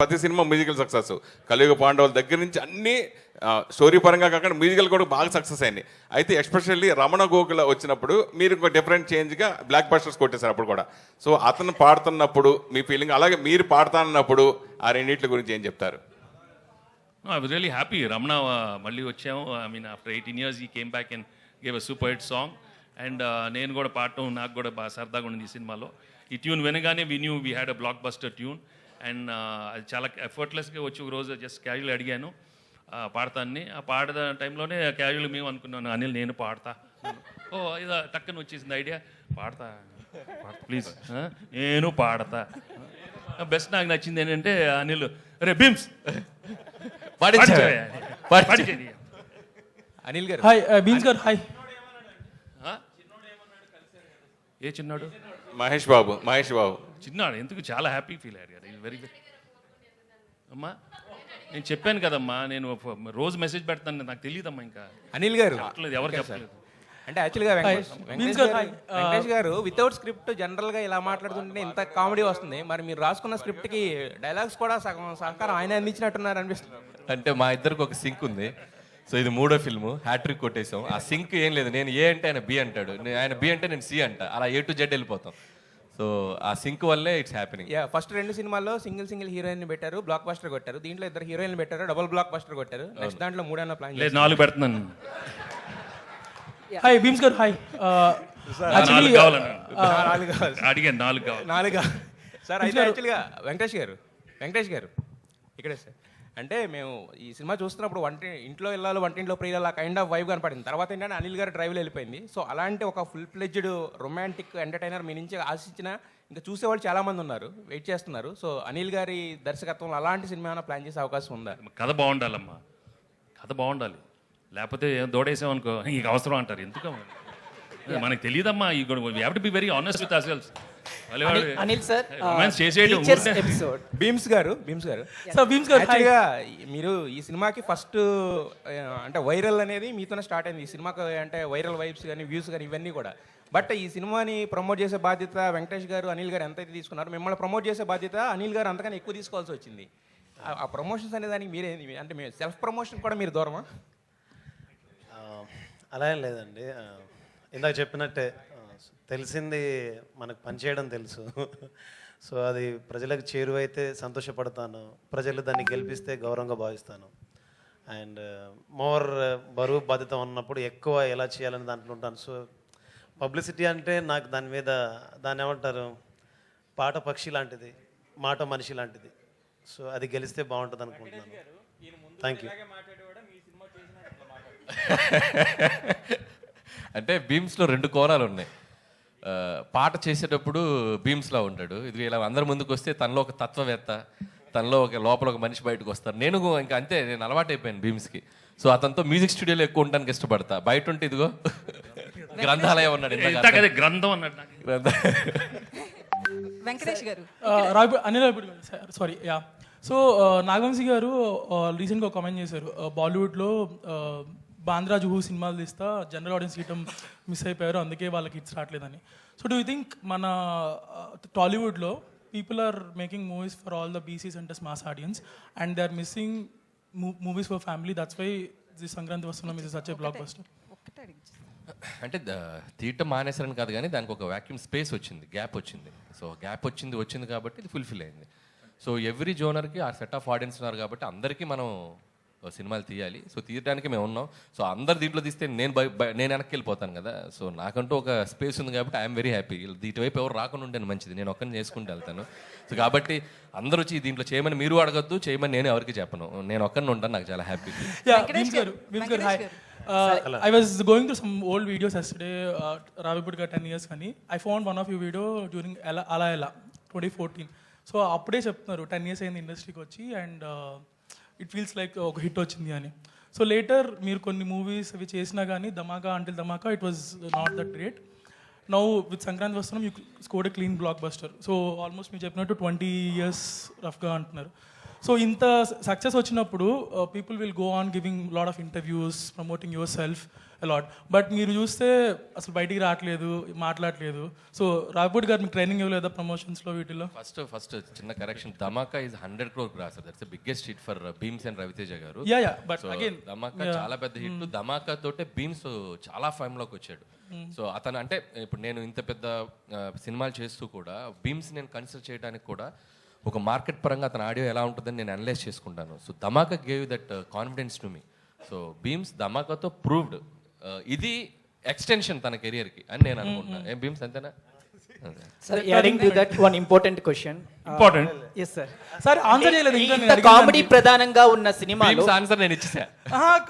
ప్రతి cinema musical success. కలియుగ పాండవుల దగ్గర నుంచి అన్ని స్టోరీ పరంగా కాకుండా మ్యూజికల్ కూడా బాగా సక్సెస్ అయింది. అయితే ఎస్పెషల్లీ రమణ గోకుల వచ్చినప్పుడు మీరు ఇంకో డిఫరెంట్ చేంజ్గా బ్లాక్ బస్టర్స్ కొట్టేశారు అప్పుడు కూడా. సో అతను పాడుతున్నప్పుడు మీ ఫీలింగ్, అలాగే మీరు పాడుతున్నప్పుడు ఆ రెండింటి గురించి ఏం చెప్తారు? I was really happy. Ramana మళ్ళీ వచ్చాము. I mean after 18 years he came back and gave a super hit song. And నేను కూడా పాడటం నాకు కూడా బాగా సరదాగా ఉంది ఈ సినిమాలో. ఈ ట్యూన్ వినగానే we knew we had a blockbuster tune. And అది చాలా ఎఫర్ట్లెస్గా వచ్చి ఒక రోజు జస్ట్ క్యాజువల్ అడిగాను పాడతాన్ని. ఆ పాడద టైంలోనే క్యాజువల్ మేము అనుకున్నాను అనిల్ నేను పాడతా. ఓ ఇదా టక్కన వచ్చేసింది ఐడియా, పాడతా ప్లీజ్ నేను పాడతా. బెస్ట్ నాకు నచ్చింది ఏంటంటే అనిల్ రే బిమ్స్ అనిల్ గారు హాయ్ బీన్స్ గారు హాయ్. ఏ చిన్నాడు? మహేష్ బాబు చిన్నాడు ఎందుకు చాలా హ్యాపీ ఫీల్ అయ్యారు కదా. వెరీ గుడ్ అమ్మా. నేను చెప్పాను కదమ్మా, నేను రోజు మెసేజ్ పెడతాను, నాకు తెలియదమ్మా. ఇంకా అనిల్ గారు చెప్పలేదు, ఎవరు చెప్పలేదు. అంటే యాక్చువల్గా వెంకటేష్ గారు వితౌట్ స్క్రిప్ట్ జనరల్గా ఇలా మాట్లాడుతుంటే ఇంత కామెడీ వస్తుంది. మరి మీరు రాసుకున్న స్క్రిప్ట్కి డైలాగ్స్ కూడా సగం సహకారం ఆయన అందించినట్టున్నారు అనిపిస్తుంది. అంటే మా ఇద్దరికి ఒక సింక్ ఉంది. సో ఇది 3వ ఫిల్ము, హ్యాట్రిక్ కొట్టేసాం. ఆ సింక్ ఏం లేదు, నేను ఏ అంటే ఆయన బి అంటాడు, ఆయన బి అంటే నేను సి అంట, అలా A to Z వెళ్ళిపోతాం. సో ఆ సింక్ వల్లే ఇట్స్ హ్యాపెనింగ్. ఫస్ట్ 2 సినిమాల్లో సింగిల్ హీరోయిన్ పెట్టారు, బ్లాక్ బస్టర్ కొట్టారు. దీంట్లో 2 హీరోయిన్లు పెట్టారు, డబుల్ బ్లాక్ బస్టర్ కొట్టారు. నెక్స్ట్ దాంట్లో 3 ప్లాన్ లేదు, 4 పెడుతున్నాను. హాయ్ బీన్స్ గారు హాయ్. నాలుగు కావాలన్నా అడిగాను, 4 కావాలి. 4 సార్. అయితే యాక్చువల్గా వెంకటేష్ గారు ఇక్కడే సార్. అంటే మేము ఈ సినిమా చూస్తున్నప్పుడు ఇంట్లో వెళ్ళాలి వంటింట్లో ప్రియులు కైండ్ ఆఫ్ వైబ్ కనపడింది. తర్వాత ఏంటంటే అనిల్ గారు డ్రైవ్లో వెళ్ళిపోయింది. సో అలాంటి ఒక ఫుల్ ఫ్లెడ్జ్డ్ రొమాంటిక్ ఎంటర్టైనర్ మీ నుంచి ఆశించిన ఇంకా చూసేవాళ్ళు చాలామంది ఉన్నారు, వెయిట్ చేస్తున్నారు. సో అనిల్ గారి దర్శకత్వంలో అలాంటి సినిమా ఏమైనా ప్లాన్ చేసే అవకాశం ఉందా? కథ బాగుండాలమ్మా, కథ బాగుండాలి. లేకపోతే దోడేసామనుకో ఇంక అవసరం అంటారు. ఎందుకు మనకు తెలియదమ్మా. ఈ we have to be very honest with అవర్సెల్వ్స్. Anil sir episode Bheems గారు యాక్చువల్గా మీరు ఈ సినిమాకి ఫస్ట్ అంటే వైరల్ అనేది మీతోనే స్టార్ట్ అయింది. ఈ సినిమాకి అంటే వైరల్ వైబ్స్ కానీ వ్యూస్ కానీ ఇవన్నీ కూడా. బట్ ఈ సినిమాని ప్రమోట్ చేసే బాధ్యత వెంకటేష్ గారు అనిల్ గారు ఎంతైతే తీసుకున్నారు, మిమ్మల్ని ప్రమోట్ చేసే బాధ్యత అనిల్ గారు అంతకన్నా ఎక్కువ తీసుకోవాల్సి వచ్చింది. ఆ ప్రమోషన్స్ అనే దానికి మీరే అంటే మీ సెల్ఫ్ ప్రమోషన్ కూడా మీరు దూరమా? అలా ఏం లేదండి. ఇందాక చెప్పినట్టే తెలిసింది మనకు పనిచేయడం తెలుసు. సో అది ప్రజలకు చేరువైతే సంతోషపడతాను, ప్రజలు దాన్ని గెలిపిస్తే గౌరవంగా భావిస్తాను. అండ్ మోర్ బరువు బాధ్యత ఉన్నప్పుడు ఎక్కువ ఎలా చేయాలని దాంట్లో ఉంటాను. సో పబ్లిసిటీ అంటే నాకు దాని మీద దాన్ని ఏమంటారు, పాట పక్షి లాంటిది, మాట మనిషి లాంటిది. సో అది గెలిస్తే బాగుంటుంది అనుకుంటున్నాను. Thank you. అంటే బీమ్స్లో 2 కోణాలు ఉన్నాయి. పాట చేసేటప్పుడు బీమ్స్లా ఉంటాడు, ఇది ఇలా అందరి ముందుకు వస్తే తనలో ఒక తత్వవేత్త, తనలో ఒక లోపల ఒక మనిషి బయటకు వస్తారు. నేను ఇంకా అంతే, నేను అలవాటు అయిపోయాను బీమ్స్కి. సో అతనితో మ్యూజిక్ స్టూడియోలో ఎక్కువ ఉండడానికి ఇష్టపడతా. బయట ఉంటే ఇదిగో గ్రంథాలయం ఉన్నాడు, గ్రంథం అన్నాడు. వెంకటేష్ గారు అనిల్ గారు సారీ యా. సో నాగవంశీ గారు రీసెంట్గా కామెంట్ చేశారు, బాలీవుడ్లో బాంద్రా జుహూ సినిమాలు తీస్తా జనరల్ ఆడియన్స్ గీయటం మిస్ అయిపోయారు, అందుకే వాళ్ళకి హిట్స్ రావట్లేదని. సో డూ యూ థింక్ మన టాలీవుడ్లో people are making movies for all the BC centres mass audience and they are missing movies for family, that's why the Sankranti Vasthunnam is such a blockbuster? అంటే తీయటం మానేసారని కాదు, కానీ దానికి ఒక వ్యాక్యూమ్ స్పేస్ వచ్చింది, గ్యాప్ వచ్చింది. సో గ్యాప్ వచ్చింది కాబట్టి ఇది ఫుల్ఫిల్ అయింది. సో ఎవ్రీ జోనర్కి ఆ సెట్ ఆఫ్ ఆడియన్స్ ఉన్నారు కాబట్టి అందరికీ మనం సినిమాలు తీయాలి. సో తీయడానికి మేము ఉన్నాం. సో అందరు దీంట్లో తీస్తే నేను వెనక్కి వెళ్ళిపోతాను కదా. సో నాకంటూ ఒక స్పేస్ ఉంది కాబట్టి ఐఎమ్ వెరీ హ్యాపీ. ఇటువైపు ఎవరు రాకుండా ఉంటే మంచిది, నేను ఒక్కరిని చేసుకుంటూ వెళ్తాను. సో కాబట్టి అందరూ వచ్చి దీంట్లో చేయమని మీరు అడగద్దు, చేయమని నేను ఎవరికి చెప్పను, నేను ఒక్కరిని ఉంటాను, నాకు చాలా happy. I was going through some old videos yesterday, Ravipudi 10 years కానీ I found one of your video during Ala 2014. So అప్పుడే చెప్తున్నారు 10 years అయింది ఇండస్ట్రీకి వచ్చి అండ్ ఇట్ ఫీల్స్ లైక్ ఒక హిట్ వచ్చింది అని. సో లేటర్ మీరు కొన్ని మూవీస్ అవి చేసినా కానీ Dhamaka until Dhamaka it was not that great. Now with Sankranti Vasthunnam you scored a clean blockbuster. So almost మీరు చెప్పినట్టు 20 years రఫ్గా అంటున్నారు. సో ఇంత సక్సెస్ వచ్చినప్పుడు people will go on giving lot of interviews promoting yourself a lot. But మీరు చూస్తే అసలు బయటికి రావట్లేదు, మాట్లాడలేదు. సో రాఘపూడి గారు మీకు ట్రైనింగ్ ఇవ్వలేదా ప్రమోషన్స్లో వీటిలో? ఫస్ట్ చిన్న correction, Dhamaka is 100 crore grosser. That's the biggest hit for Bheems and Ravi Teja గారు. యా బట్ అగైన్ ధమాకా చాలా పెద్ద హిట్. ధమాకా తోటే భీమ్స్ చాలా ఫైమ్ లోకి వచ్చాడు. సో అతను అంటే ఇప్పుడు నేను ఇంత పెద్ద సినిమాలు చేస్తూ కూడా భీమ్స్ నేను కన్సిడర్ చేయడానికి కూడా ఒక మార్కెట్ పరంగా అతని ఆడియో ఎలా ఉంటుందని నేను అనలైజ్ చేసుకుంటాను. So Dhamaka gave that confidence to me. So Bheems ధమాకాతో ప్రూవ్డ్ ఇది ఎక్స్టెన్షన్ తన కెరియర్కి అని నేను అనుకుంటున్నాను. ఏం భీమ్స్ అంతేనా? Sir, adding to that one important question. Important? Yes, sir. Sir answer చేయలేదు ఇంకా ఇంత కామెడీ ప్రధానంగా ఉన్న సినిమాలో భీమ్స్ ఆన్సర్ నేను ఇచ్చేసా.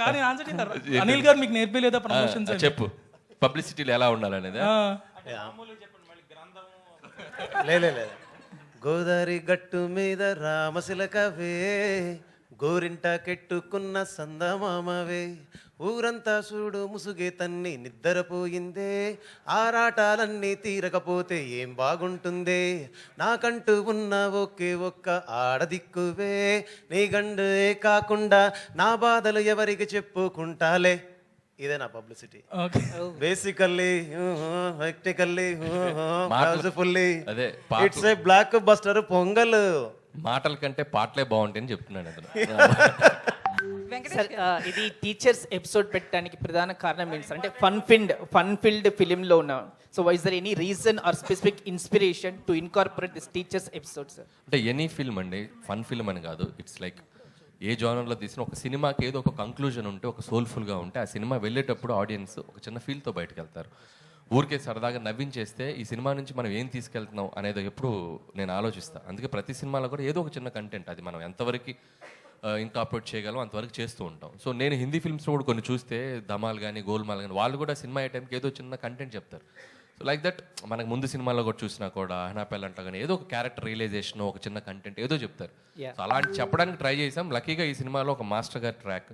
కానీ ఆన్సర్ చేశారు. అనిల్ గారు మీకు నేర్పలేదా ప్రమోషన్స్? చెప్పు, పబ్లిసిటీలో ఎలా ఉండాలనేది. లేదు గోదావరి గట్టు మీద రామశిలకవే, గోరింట కెట్టుకున్న సందమామవే, ఊరంతా చూడు ముసుగే తన్ని నిద్రపోయిందే, ఆరాటాలన్నీ తీరకపోతే ఏం బాగుంటుందే, నాకంటూ ఉన్న ఒకే ఒక్క ఆడదిక్కువే, నీ గండే కాకుండా నా బాధలు ఎవరికి చెప్పుకుంటాలే. ఇదే నా పబ్లిసిటీ. బేసికల్లీ టెక్నికల్లీ యూజ్ఫుల్లీ అదే it's a block buster pongal. మాటల కంటే పాటలే బాగుంటాయని చెప్తున్నాను అతను. సార్ ఇది టీచర్స్ ఎపిసోడ్ పెట్టడానికి ప్రధాన కారణం ఏంటి సార్? అంటే ఫన్ ఫిల్డ్ ఫిలింలో ఉన్న. So was there any reason or specific inspiration to incorporate this teachers episode sir? అంటే ఎనీ ఫిల్మ్ అండి, ఫన్ ఫిల్మ్ అని కాదు. ఇట్స్ లైక్ ఏ జానర్లో తీసిన ఒక సినిమాకి ఏదో ఒక కంక్లూజన్ ఉంటే, ఒక సోల్ఫుల్గా ఉంటే, ఆ సినిమా వెళ్ళేటప్పుడు ఆడియన్స్ ఒక చిన్న ఫీల్తో బయటకు వెళ్తారు. ఊరికే సరదాగా నవ్వించేస్తే ఈ సినిమా నుంచి మనం ఏం తీసుకెళ్తున్నాం అనేది ఎప్పుడు నేను ఆలోచిస్తాను. అందుకే ప్రతి సినిమాలో కూడా ఏదో ఒక చిన్న కంటెంట్, అది మనం ఎంతవరకు ఇన్కార్పొరేట్ చేయగలం అంతవరకు చేస్తూ ఉంటాం. సో నేను హిందీ ఫిల్మ్స్లో కూడా కొన్ని చూస్తే, ధమాల్ కానీ గోల్మాల్ కానీ, వాళ్ళు కూడా సినిమా అయ్యే టైంకి ఏదో చిన్న కంటెంట్ చెప్తారు. సో లైక్ దట్ మనకు ముందు సినిమాలో కూడా చూసినా కూడా అహనాపెల్ అంటా కానీ ఏదో ఒక క్యారెక్టర్ రియలైజేషన్, ఒక చిన్న కంటెంట్ ఏదో చెప్తారు. సో అలాంటి చెప్పడానికి ట్రై చేసాం. లక్కీగా ఈ సినిమాలో ఒక మాస్టర్ గారి ట్రాక్,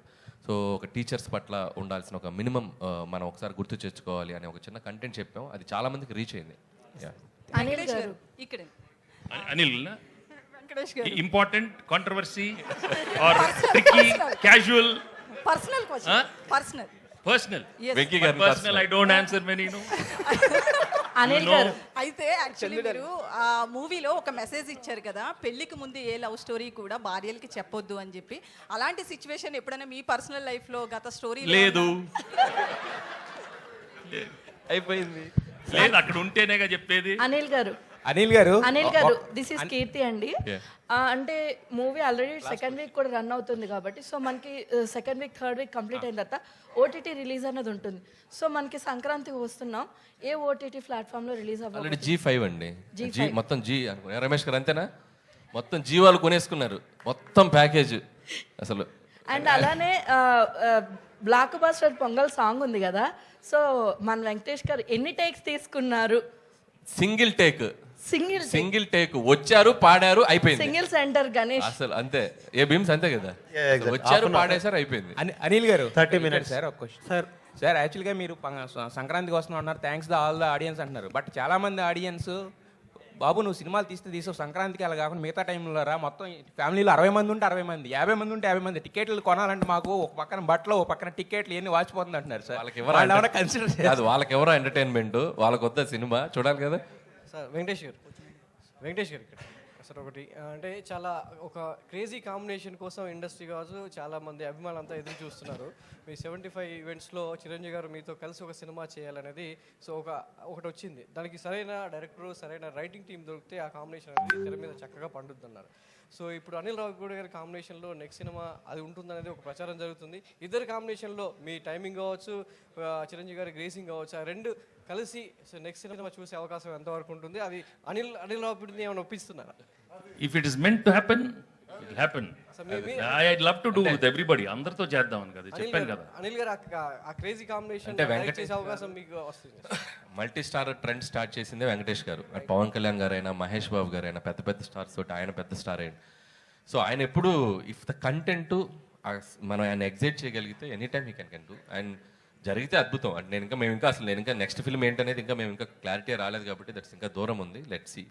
సో ఒక టీచర్స్ పట్ల ఉండాల్సిన ఒక మినిమం మనం ఒకసారి గుర్తు తెచ్చుకోవాలి అనే ఒక చిన్న కంటెంట్ చెప్పాం. అది చాలా మందికి రీచ్ అయింది. అనిల్ గారు ఇక్కడ అనిల్ వెంకటేష్ గారు important controversy or tricky casual personal question personal personal Yes. Venky గారి personal I don't answer many no. Anil గారు అయితే యాక్చువల్లీ మీరు ఆ మూవీలో ఒక మెసేజ్ ఇచ్చారు కదా, పెళ్లికి ముందు ఏ లవ్ స్టోరీ కూడా భార్యలకి చెప్పొద్దు అని చెప్పి. అలాంటి సిచ్యువేషన్ ఎప్పుడైనా మీ పర్సనల్ లైఫ్ లో గత స్టోరీ లేదు అయిపోయింది. లేదు, అక్కడ ఉంటేనేగా చెప్పేది. అనిల్ గారు అనిల్ గారు దిస్ ఇస్ కీర్తి అండి. అంటే మూవీ ఆల్రెడీ సెకండ్ వీక్ కూడా రన్ అవుతుంది కాబట్టి, సో మనకి second week third week complete అయిన తర్వాత ఓటీటీ రిలీజ్ అనేది ఉంటుంది. సో మనకి సంక్రాంతికి వస్తున్నాం, ఏ ఓటీటీ ప్లాట్ఫామ్ లో రిలీజ్ ఆల్రెడీ అవ్వాలి? G5 అండి. జీ మొత్తం జీ అనుకున్నా. రమేష్ గారు అంతేనా? మొత్తం జీ వాళ్ళు కొనేసుకున్నారు మొత్తం ప్యాకేజ్ అసలు. అండ్ అలానే బ్లాక్ బస్టర్ పొంగల్ సాంగ్ ఉంది కదా, సో మన వెంకటేష్ గారు ఎన్ని టేక్స్ తీసుకున్నారు? సింగిల్ టేక్ వచ్చారు, పాడారు, అయిపోయింది. సింగిల్ సెంటర్ గణేష్ అసలు అంతే. ఏ భీమ్స్ అంతే కదా, exactly. వచ్చారు, పాడేశారు, అయిపోయింది. అనిల్ గారు 30 minutes. సార్ ఒక క్వశ్చన్ సార్ యాక్చువల్గా మీరు సంక్రాంతికి వస్తున్నాం అన్నారు, thanks the all the audience అంటున్నారు. బట్ చాలా మంది ఆడియన్స్, బాబు నువ్వు సినిమాలు తీసావు సంక్రాంతికి అలా కాకుండా మిగతా టైంలో రా, మొత్తం ఫ్యామిలీలో 60 మంది ఉంటే 60 మంది, 50 మంది ఉంటే 50 మంది, టికెట్లు కొనాలంటే మాకు ఒక పక్కన బట్టలు, ఒక పక్కన టికెట్లు ఎన్ని వాచిపోతుంది అంటున్నారు సార్. వాళ్ళకి కన్సిడర్ అది వాళ్ళకి ఎవరో ఎంటర్టైన్మెంట్, వాళ్ళకి వద్ద సినిమా చూడాలి కదా. సార్ వెంకటేష్ గారు ఇక్కడ సార్ ఒకటి అంటే చాలా ఒక క్రేజీ కాంబినేషన్ కోసం ఇండస్ట్రీ కావచ్చు చాలా మంది అభిమానులు అంతా ఎదురు చూస్తున్నారు. మీ 75 ఈవెంట్స్లో చిరంజీవి గారు మీతో కలిసి ఒక సినిమా చేయాలనేది సో ఒకటి వచ్చింది. దానికి సరైన డైరెక్టర్, సరైన రైటింగ్ టీం దొరికితే ఆ కాంబినేషన్ అనేది తెర మీద చక్కగా పండుద్దన్నారు. సో ఇప్పుడు అనిల్ రావిపూడి గారి కాంబినేషన్లో నెక్స్ట్ సినిమా అది ఉంటుందనేది ఒక ప్రచారం జరుగుతుంది. ఇద్దరు కాంబినేషన్లో మీ టైమింగ్ కావచ్చు, చిరంజీవి గారి గ్రేసింగ్ కావచ్చు, ఆ రెండు కలిసి సో నెక్స్ట్ సినిమా చూసే అవకాశం ఎంతవరకు ఉంటుంది? అది అనిల్ రావిపూడిని ఏమైనా ఒప్పిస్తున్నారా? If it is meant to happen it will happen. I love to do with everybody, అందరితో చేద్దామని కదా చెప్పాను కదా. అనిల్ గారు ఆ క్రేజీ కాంబినేషన్ అంటే వెంకటేష్ చేసే అవకాశం మీకు వస్తుంది. మల్టీ స్టార్ ట్రెండ్ స్టార్ట్ చేసిందే వెంకటేష్ గారు. పవన్ కళ్యాణ్ గారైనా, మహేష్ బాబు గారైనా, పెద్ద పెద్ద స్టార్స్ తోటి ఆయన పెద్ద స్టార్ అయ్యండి. సో ఆయన ఎప్పుడు ఇఫ్ ద కంటెంట్ మనం ఆయన ఎగ్జైట్ చేయగలిగితే any time he can do. And జరిగితే అద్భుతం. అంటే నేను ఇంకా నెక్స్ట్ ఫిల్మ్ ఏంటనేది ఇంకా మేము ఇంకా క్లారిటీ రాలేదు కాబట్టి దట్స్ ఇంకా దూరం ఉంది. Let's see.